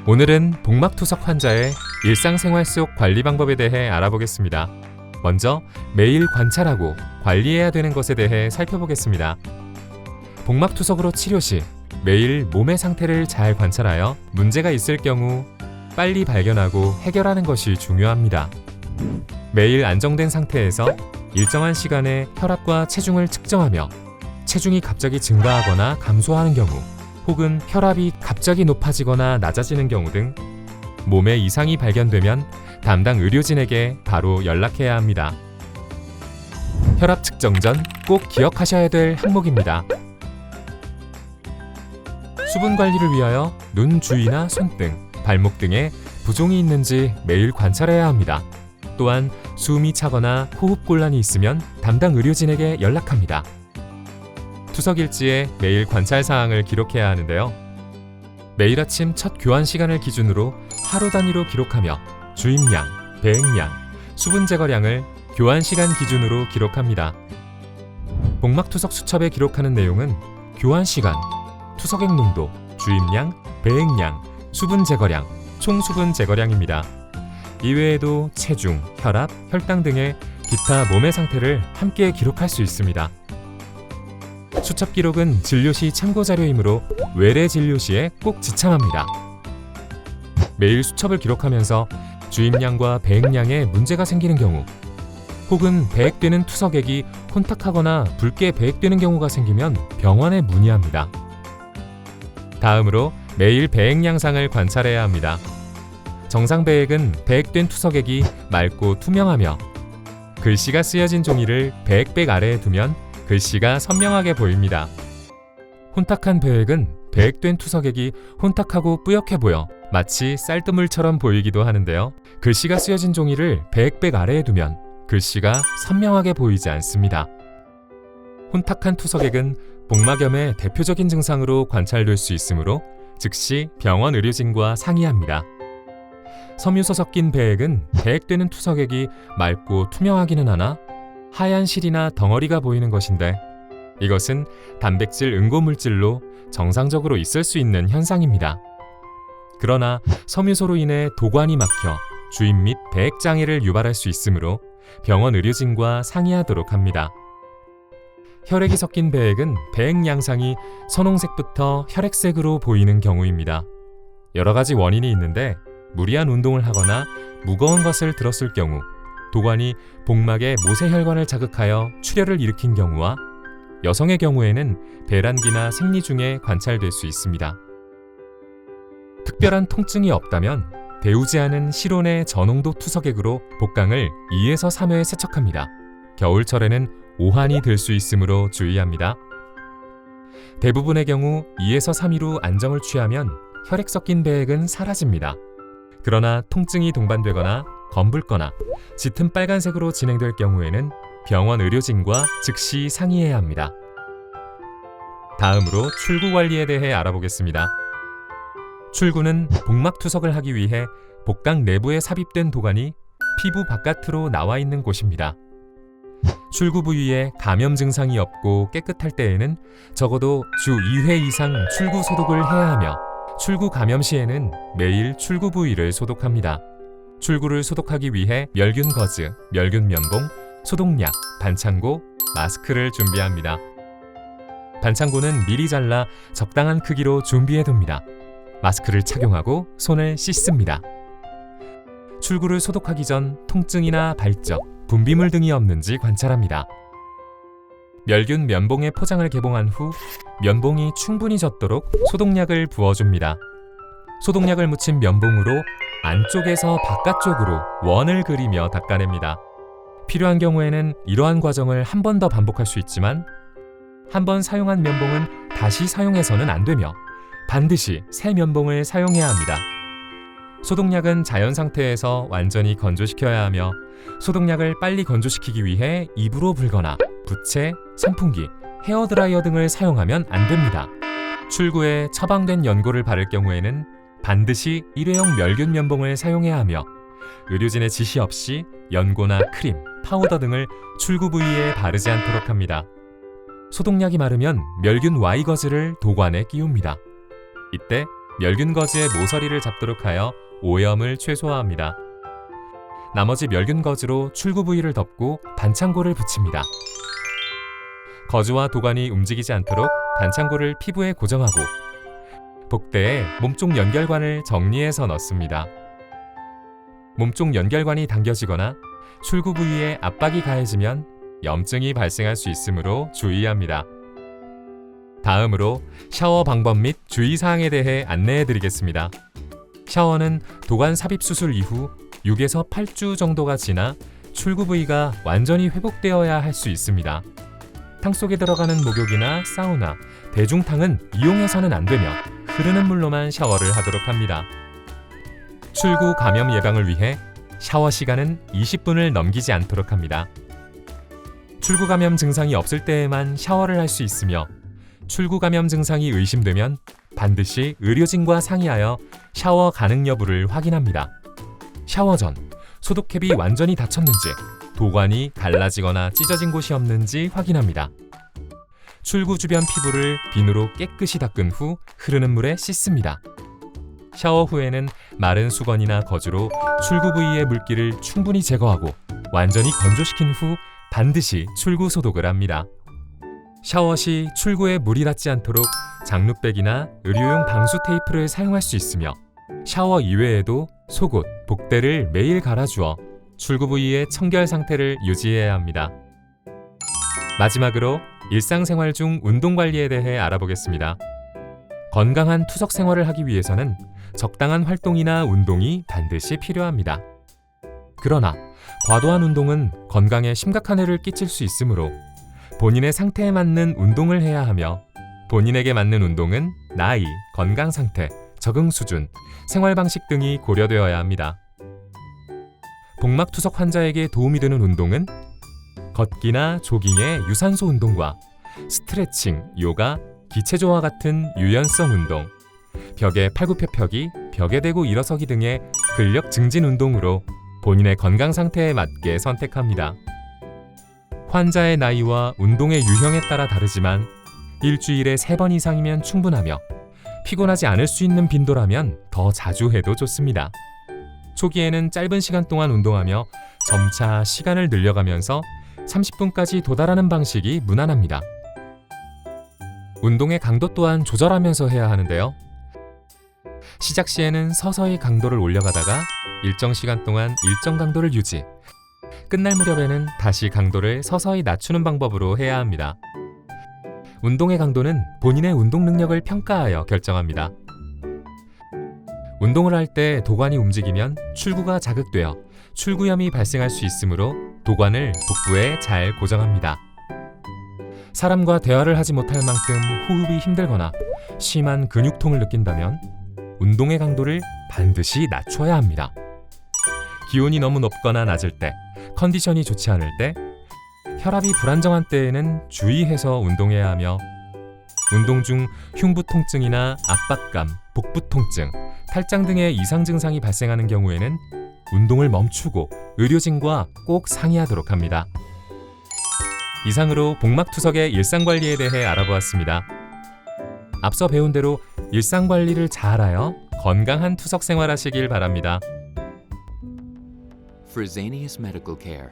오늘은 복막투석 환자의 일상생활 속 관리 방법에 대해 알아보겠습니다. 먼저 매일 관찰하고 관리해야 되는 것에 대해 살펴보겠습니다. 복막투석으로 치료 시 매일 몸의 상태를 잘 관찰하여 문제가 있을 경우 빨리 발견하고 해결하는 것이 중요합니다. 매일 안정된 상태에서 일정한 시간에 혈압과 체중을 측정하며 체중이 갑자기 증가하거나 감소하는 경우 혹은 혈압이 갑자기 높아지거나 낮아지는 경우 등 몸에 이상이 발견되면 담당 의료진에게 바로 연락해야 합니다. 혈압 측정 전 꼭 기억하셔야 될 항목입니다. 수분 관리를 위하여 눈 주위나 손등, 발목 등에 부종이 있는지 매일 관찰해야 합니다. 또한 숨이 차거나 호흡곤란이 있으면 담당 의료진에게 연락합니다. 투석 일지에 매일 관찰 사항을 기록해야 하는데요. 매일 아침 첫 교환 시간을 기준으로 하루 단위로 기록하며 주입량, 배액량, 수분 제거량을 교환 시간 기준으로 기록합니다. 복막투석 수첩에 기록하는 내용은 교환 시간, 투석액 농도, 주입량, 배액량, 수분 제거량, 총 수분 제거량입니다. 이외에도 체중, 혈압, 혈당 등의 기타 몸의 상태를 함께 기록할 수 있습니다. 수첩 기록은 진료 시 참고 자료이므로 외래 진료 시에 꼭 지참합니다. 매일 수첩을 기록하면서 주입량과 배액량에 문제가 생기는 경우 혹은 배액되는 투석액이 혼탁하거나 붉게 배액되는 경우가 생기면 병원에 문의합니다. 다음으로 매일 배액량상을 관찰해야 합니다. 정상 배액은 배액된 투석액이 맑고 투명하며 글씨가 쓰여진 종이를 배액백 아래에 두면 글씨가 선명하게 보입니다. 혼탁한 배액은 배액된 투석액이 혼탁하고 뿌옇게 보여 마치 쌀뜨물처럼 보이기도 하는데요. 글씨가 쓰여진 종이를 배액백 아래에 두면 글씨가 선명하게 보이지 않습니다. 혼탁한 투석액은 복막염의 대표적인 증상으로 관찰될 수 있으므로 즉시 병원 의료진과 상의합니다. 섬유소 섞인 배액은 배액되는 투석액이 맑고 투명하기는 하나 하얀 실이나 덩어리가 보이는 것인데 이것은 단백질 응고물질로 정상적으로 있을 수 있는 현상입니다. 그러나 섬유소로 인해 도관이 막혀 주입 및 배액 장애를 유발할 수 있으므로 병원 의료진과 상의하도록 합니다. 혈액이 섞인 배액은 배액 양상이 선홍색부터 혈액색으로 보이는 경우입니다. 여러 가지 원인이 있는데 무리한 운동을 하거나 무거운 것을 들었을 경우 도관이 복막의 모세혈관을 자극하여 출혈을 일으킨 경우와 여성의 경우에는 배란기나 생리 중에 관찰될 수 있습니다. 특별한 통증이 없다면 데우지 않은 실온의 저농도 투석액으로 복강을 2에서 3회 세척합니다. 겨울철에는 오한이 될 수 있으므로 주의합니다. 대부분의 경우 2에서 3일 후 안정을 취하면 혈액 섞인 배액은 사라집니다. 그러나 통증이 동반되거나 검붉거나 짙은 빨간색으로 진행될 경우에는 병원 의료진과 즉시 상의해야 합니다. 다음으로 출구 관리에 대해 알아보겠습니다. 출구는 복막투석을 하기 위해 복강 내부에 삽입된 도관이 피부 바깥으로 나와 있는 곳입니다. 출구 부위에 감염 증상이 없고 깨끗할 때에는 적어도 주 2회 이상 출구 소독을 해야 하며 출구 감염 시에는 매일 출구 부위를 소독합니다. 출구를 소독하기 위해 멸균 거즈, 멸균 면봉, 소독약, 반창고, 마스크를 준비합니다. 반창고는 미리 잘라 적당한 크기로 준비해둡니다. 마스크를 착용하고 손을 씻습니다. 출구를 소독하기 전 통증이나 발적, 분비물 등이 없는지 관찰합니다. 멸균 면봉의 포장을 개봉한 후 면봉이 충분히 젖도록 소독약을 부어줍니다. 소독약을 묻힌 면봉으로 안쪽에서 바깥쪽으로 원을 그리며 닦아냅니다. 필요한 경우에는 이러한 과정을 한 번 더 반복할 수 있지만 한 번 사용한 면봉은 다시 사용해서는 안 되며 반드시 새 면봉을 사용해야 합니다. 소독약은 자연 상태에서 완전히 건조시켜야 하며 소독약을 빨리 건조시키기 위해 입으로 불거나 부채, 선풍기, 헤어드라이어 등을 사용하면 안 됩니다. 출구에 처방된 연고를 바를 경우에는 반드시 일회용 멸균 면봉을 사용해야 하며 의료진의 지시 없이 연고나 크림, 파우더 등을 출구 부위에 바르지 않도록 합니다. 소독약이 마르면 멸균 와이거즈를 도관에 끼웁니다. 이때 멸균거즈의 모서리를 잡도록 하여 오염을 최소화합니다. 나머지 멸균거즈로 출구 부위를 덮고 반창고를 붙입니다. 거즈와 도관이 움직이지 않도록 반창고를 피부에 고정하고 복대에 몸쪽 연결관을 정리해서 넣습니다. 몸쪽 연결관이 당겨지거나 출구 부위에 압박이 가해지면 염증이 발생할 수 있으므로 주의합니다. 다음으로 샤워 방법 및 주의사항에 대해 안내해 드리겠습니다. 샤워는 도관 삽입 수술 이후 6에서 8주 정도가 지나 출구 부위가 완전히 회복되어야 할 수 있습니다. 탕 속에 들어가는 목욕이나 사우나, 대중탕은 이용해서는 안 되며 흐르는 물로만 샤워를 하도록 합니다. 출구 감염 예방을 위해 샤워 시간은 20분을 넘기지 않도록 합니다. 출구 감염 증상이 없을 때에만 샤워를 할 수 있으며 출구 감염 증상이 의심되면 반드시 의료진과 상의하여 샤워 가능 여부를 확인합니다. 샤워 전 소독캡이 완전히 닫혔는지, 도관이 갈라지거나 찢어진 곳이 없는지 확인합니다. 출구 주변 피부를 비누로 깨끗이 닦은 후 흐르는 물에 씻습니다. 샤워 후에는 마른 수건이나 거즈로 출구 부위의 물기를 충분히 제거하고 완전히 건조시킨 후 반드시 출구 소독을 합니다. 샤워 시 출구에 물이 닿지 않도록 장루백이나 의료용 방수 테이프를 사용할 수 있으며 샤워 이외에도 속옷, 복대를 매일 갈아주어 출구 부위의 청결 상태를 유지해야 합니다. 마지막으로 일상생활 중 운동 관리에 대해 알아보겠습니다. 건강한 투석 생활을 하기 위해서는 적당한 활동이나 운동이 반드시 필요합니다. 그러나 과도한 운동은 건강에 심각한 해를 끼칠 수 있으므로 본인의 상태에 맞는 운동을 해야 하며 본인에게 맞는 운동은 나이, 건강 상태, 적응 수준, 생활 방식 등이 고려되어야 합니다. 복막 투석 환자에게 도움이 되는 운동은 걷기나 조깅의 유산소 운동과 스트레칭, 요가, 기체조와 같은 유연성 운동, 벽에 팔굽혀펴기, 벽에 대고 일어서기 등의 근력 증진 운동으로 본인의 건강 상태에 맞게 선택합니다. 환자의 나이와 운동의 유형에 따라 다르지만 일주일에 3번 이상이면 충분하며 피곤하지 않을 수 있는 빈도라면 더 자주 해도 좋습니다. 초기에는 짧은 시간 동안 운동하며 점차 시간을 늘려가면서 30분까지 도달하는 방식이 무난합니다. 운동의 강도 또한 조절하면서 해야 하는데요. 시작 시에는 서서히 강도를 올려가다가 일정 시간 동안 일정 강도를 유지, 끝날 무렵에는 다시 강도를 서서히 낮추는 방법으로 해야 합니다. 운동의 강도는 본인의 운동 능력을 평가하여 결정합니다. 운동을 할 때 도관이 움직이면 출구가 자극되어 출구염이 발생할 수 있으므로 도관을 복부에 잘 고정합니다. 사람과 대화를 하지 못할 만큼 호흡이 힘들거나 심한 근육통을 느낀다면 운동의 강도를 반드시 낮춰야 합니다. 기온이 너무 높거나 낮을 때, 컨디션이 좋지 않을 때, 혈압이 불안정한 때에는 주의해서 운동해야 하며 운동 중 흉부 통증이나 압박감, 복부 통증, 탈장 등의 이상 증상이 발생하는 경우에는 운동을 멈추고 의료진과 꼭 상의하도록 합니다. 이상으로 복막투석의 일상관리에 대해 알아보았습니다. 앞서 배운 대로 일상관리를 잘하여 건강한 투석 생활하시길 바랍니다. Fresenius Medical Care.